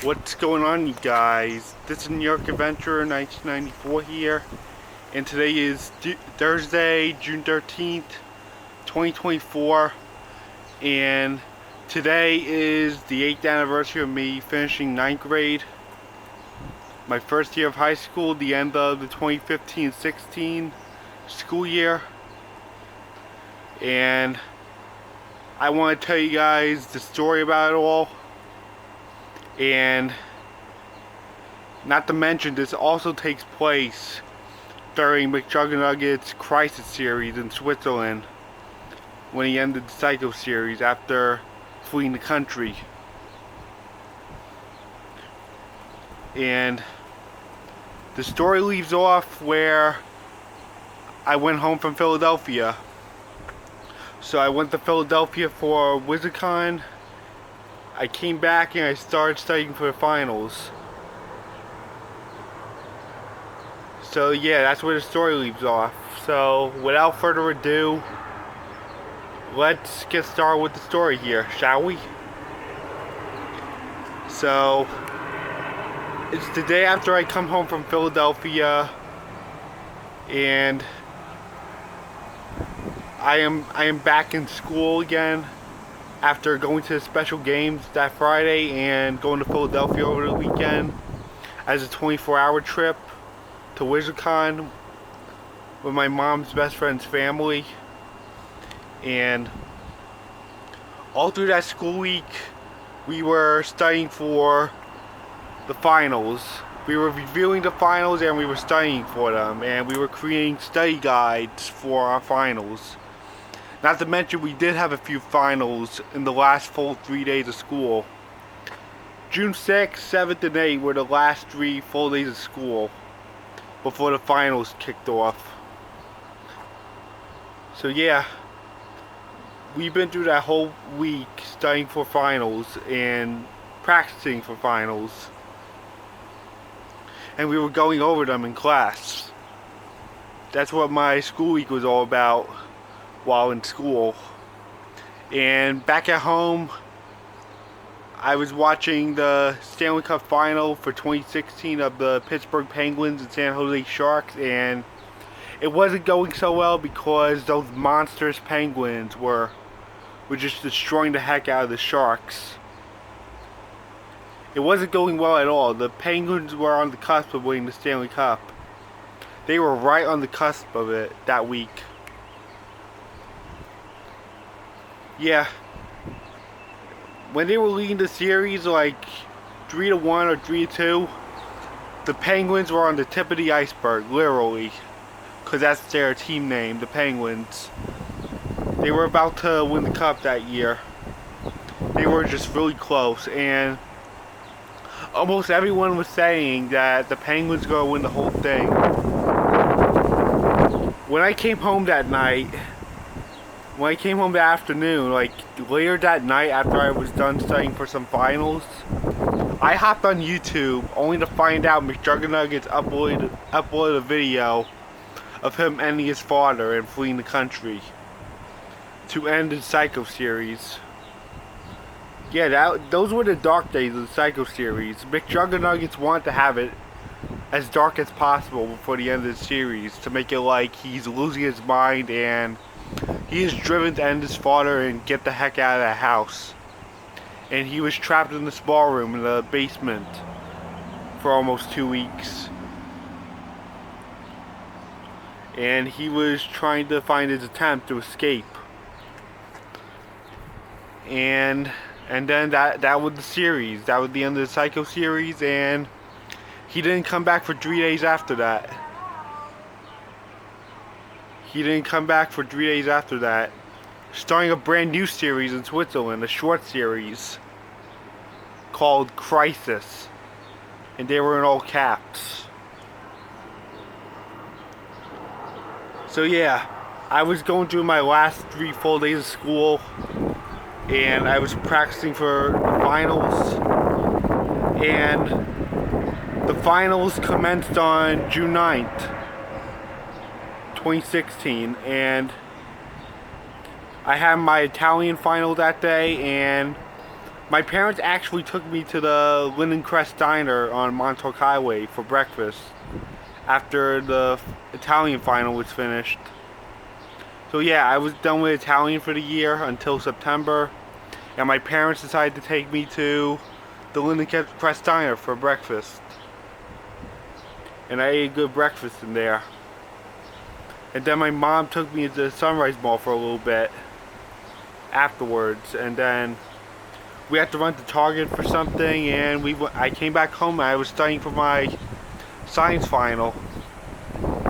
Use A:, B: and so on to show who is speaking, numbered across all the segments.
A: What's going on, you guys? This is New York Adventurer 1994 here, and today is Thursday, June 13th, 2024, and today is the 8th anniversary of me finishing 9th grade, my first year of high school, the end of the 2015-16 school year, and I want to tell you guys the story about it all. And not to mention, this also takes place during McJuggerNugget's Crisis series in Switzerland, when he ended the Psycho series after fleeing the country. And the story leaves off where I went home from Philadelphia. So I went to Philadelphia for WizardCon. I came back and I started studying for the finals. So yeah, that's where the story leaves off. So without further ado, let's get started with the story here, shall we? So it's the day after I come home from Philadelphia, and I am back in school again after going to the special games that Friday and going to Philadelphia over the weekend as a 24-hour trip to WizardCon with my mom's best friend's family. And all through that school week, we were studying for the finals. We were reviewing the finals and we were studying for them, and we were creating study guides for our finals. Not to mention, we did have a few finals in the last full 3 days of school. June 6th, 7th, and 8th were the last 3 full days of school before the finals kicked off. So yeah, we've been through that whole week studying for finals and practicing for finals. And we were going over them in class. That's what my school week was all about while in school. And back at home, I was watching the Stanley Cup final for 2016 of the Pittsburgh Penguins and San Jose Sharks, and it wasn't going so well because those monstrous Penguins were just destroying the heck out of the Sharks. It wasn't going well at all. The Penguins were on the cusp of winning the Stanley Cup. They were right on the cusp of it that week. Yeah, when they were leading the series like 3-1 or 3-2, the Penguins were on the tip of the iceberg, literally, because that's their team name, the Penguins. They were about to win the cup that year. They were just really close, and almost everyone was saying that the Penguins were going to win the whole thing. When I came home that night, when I came home that afternoon, like later that night after I was done studying for some finals, I hopped on YouTube only to find out McJuggerNuggets uploaded a video of him ending his father and fleeing the country to end the Psycho series. Yeah, those were the dark days of the Psycho series. McJuggerNuggets wanted to have it as dark as possible before the end of the series to make it like he's losing his mind and he is driven to end his father and get the heck out of that house. And he was trapped in this ballroom in the basement for almost 2 weeks. And he was trying to find his attempt to escape. And then that was the series. That was the end of the Psycho series, and he didn't come back for 3 days after that. He didn't come back for 3 days after that, starting a brand new series in Switzerland, a short series called Crisis, and they were in all caps. So yeah, I was going through my last 3 full days of school, and I was practicing for the finals, and the finals commenced on June 9th. 2016, and I had my Italian final that day, and My parents actually took me to the Linden Crest Diner on Montauk Highway for breakfast after the Italian final was finished. So yeah, I was done with Italian for the year until September, and my parents decided to take me to the Linden Crest Diner for breakfast. And I ate a good breakfast in there. And then my mom took me to the Sunrise Mall for a little bit afterwards, and then we had to run to Target for something, and I came back home and I was studying for my science final.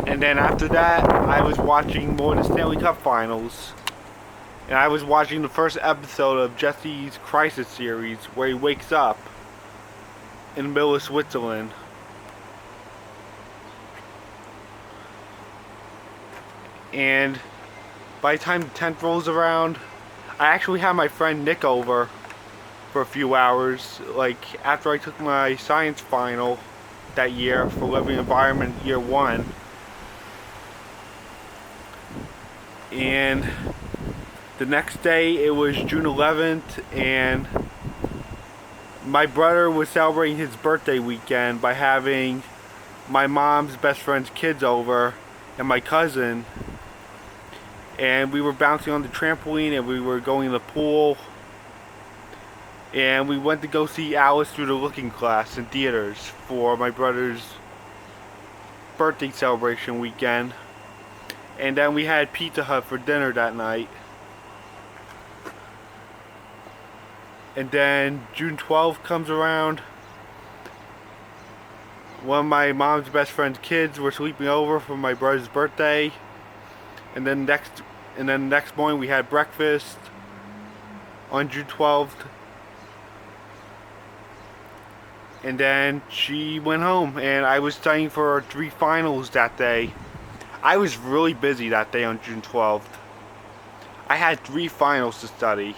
A: And then after that, I was watching more of the Stanley Cup finals. And I was watching the first episode of Jesse's Crisis series, where he wakes up in the middle of Switzerland. And by the time the 10th rolls around, I actually had my friend Nick over for a few hours, like after I took my science final that year for Living Environment Year 1. And the next day, it was June 11th, and my brother was celebrating his birthday weekend by having my mom's best friend's kids over and my cousin. And we were bouncing on the trampoline, and we were going to the pool, and we went to go see Alice Through the Looking Glass in theaters for my brother's birthday celebration weekend. And then we had Pizza Hut for dinner that night. And then June 12th comes around. One of my mom's best friend's kids were sleeping over for my brother's birthday. And then the next morning we had breakfast on June 12th. And then she went home, and I was studying for 3 finals that day. I was really busy that day on June 12th. I had 3 finals to study.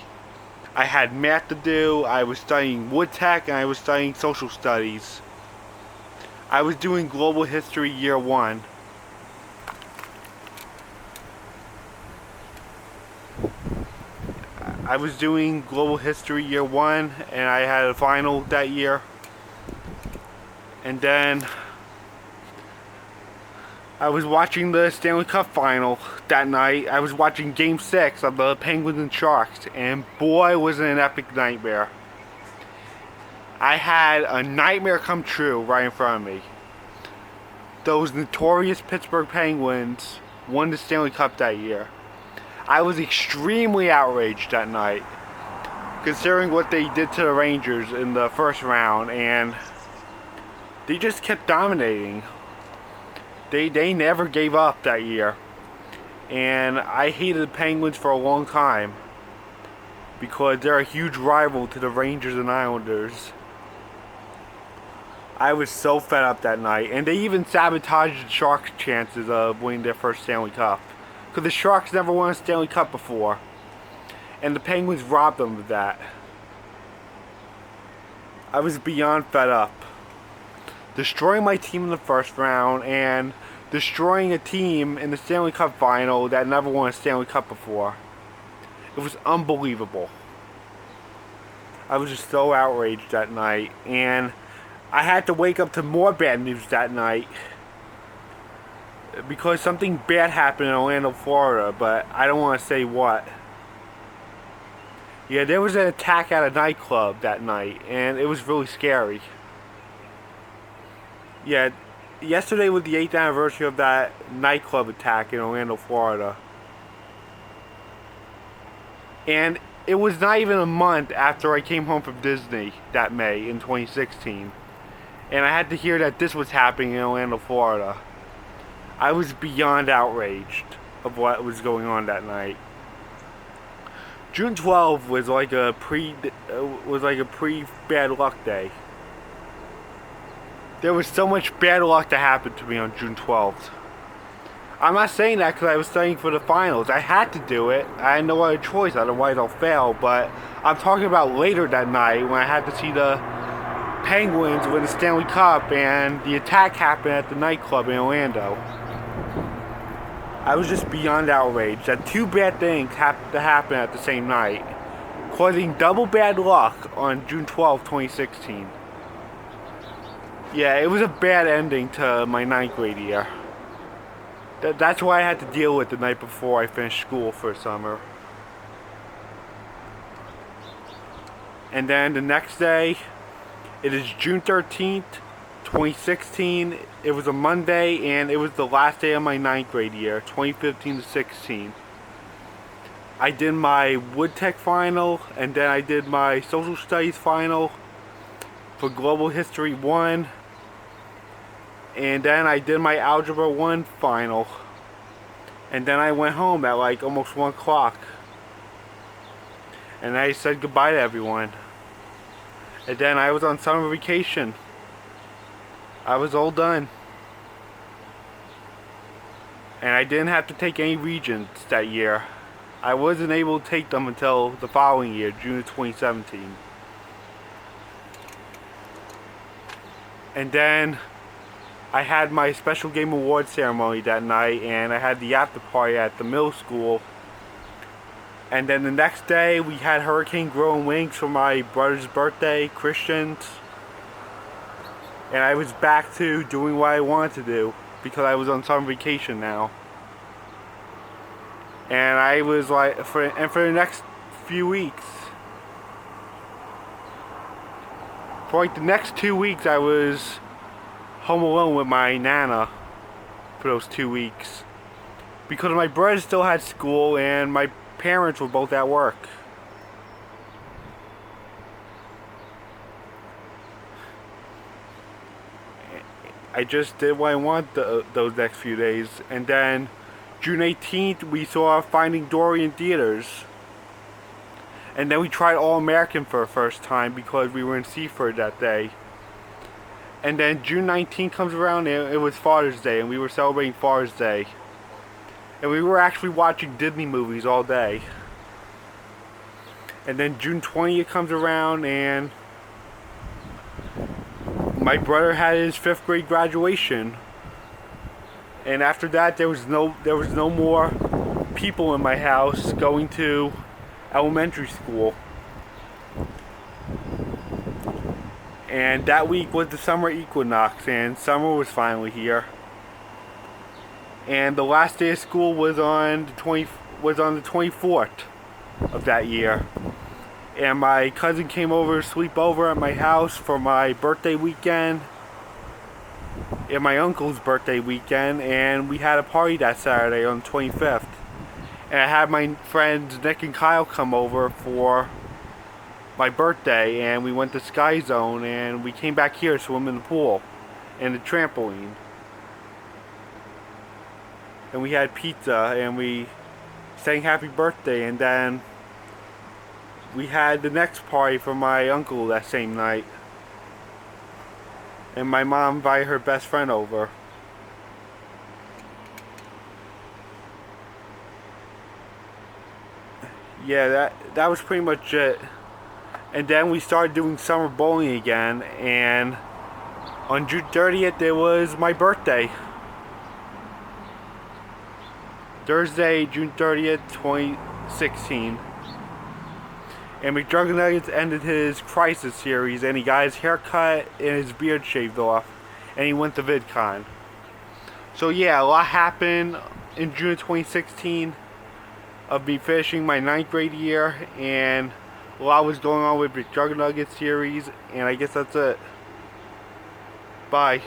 A: I had math to do, I was studying wood tech, and I was studying social studies. I was doing global history year 1. I was doing global history year 1, and I had a final that year. And then I was watching the Stanley Cup final that night. I was watching Game 6 of the Penguins and Sharks, and boy was it an epic nightmare. I had a nightmare come true right in front of me. Those notorious Pittsburgh Penguins won the Stanley Cup that year. I was extremely outraged that night, considering what they did to the Rangers in the first round, and they just kept dominating. They never gave up that year. And I hated the Penguins for a long time because they're a huge rival to the Rangers and Islanders. I was so fed up that night. And they even sabotaged the Sharks' chances of winning their first Stanley Cup, because the Sharks never won a Stanley Cup before. And the Penguins robbed them of that. I was beyond fed up. Destroying my team in the first round and destroying a team in the Stanley Cup final that never won a Stanley Cup before. It was unbelievable. I was just so outraged that night, and I had to wake up to more bad news that night because something bad happened in Orlando, Florida, but I don't want to say what. Yeah, there was an attack at a nightclub that night, and it was really scary. Yeah, yesterday was the 8th anniversary of that nightclub attack in Orlando, Florida. And it was not even a month after I came home from Disney that May in 2016. And I had to hear that this was happening in Orlando, Florida. I was beyond outraged of what was going on that night. June 12th was like a pre-bad luck day. There was so much bad luck that happened to me on June 12th. I'm not saying that because I was studying for the finals. I had to do it. I had no other choice, otherwise I'll fail. But I'm talking about later that night when I had to see the Penguins win the Stanley Cup and the attack happened at the nightclub in Orlando. I was just beyond outraged that 2 bad things happened to happen at the same night. causing double bad luck on June 12, 2016. Yeah, it was a bad ending to my 9th grade year. That's what I had to deal with the night before I finished school for summer. And then the next day, it is June 13th, 2016. It was a Monday, and it was the last day of my 9th grade year, 2015 to 16. I did my Wood Tech final, and then I did my Social Studies final for Global History 1. And then I did my Algebra 1 final. And then I went home at like almost 1 o'clock. And I said goodbye to everyone. And then I was on summer vacation. I was all done. And I didn't have to take any Regents that year. I wasn't able to take them until the following year, June of 2017. And then I had my special game award ceremony that night, and I had the after party at the middle school. And then the next day we had Hurricane Growing Wings for my brother's birthday, Christian's. And I was back to doing what I wanted to do because I was on summer vacation now. And I was like, for the next few weeks, for like the next 2 weeks, I was home alone with my Nana for those 2 weeks. Because my brother still had school and my parents were both at work. I just did what I wanted those next few days. And then June 18th, we saw Finding Dory in theaters. And then we tried All American for the first time because we were in Seaford that day. And then June 19th comes around, and it was Father's Day, and we were celebrating Father's Day. And we were actually watching Disney movies all day. And then June 20th comes around, and my brother had his 5th grade graduation. And after that, there was no more people in my house going to elementary school. And that week was the summer equinox, and summer was finally here. And the last day of school was on the 24th of that year. And my cousin came over to sleep over at my house for my birthday weekend and my uncle's birthday weekend, and we had a party that Saturday on the 25th. And I had my friends Nick and Kyle come over for my birthday, and we went to Sky Zone, and we came back here to swim in the pool and the trampoline. And we had pizza, and we sang happy birthday, and then we had the next party for my uncle that same night. And my mom invited her best friend over. Yeah, that was pretty much it. And then we started doing summer bowling again, and on June 30th it was my birthday. Thursday, June 30th, 2016. And McDrugnuggets ended his Crisis series, and he got his haircut and his beard shaved off, and he went to VidCon. So yeah, a lot happened in June 2016 of me finishing my 9th grade year, and a lot was going on with McDrugnuggets series, and I guess that's it. Bye.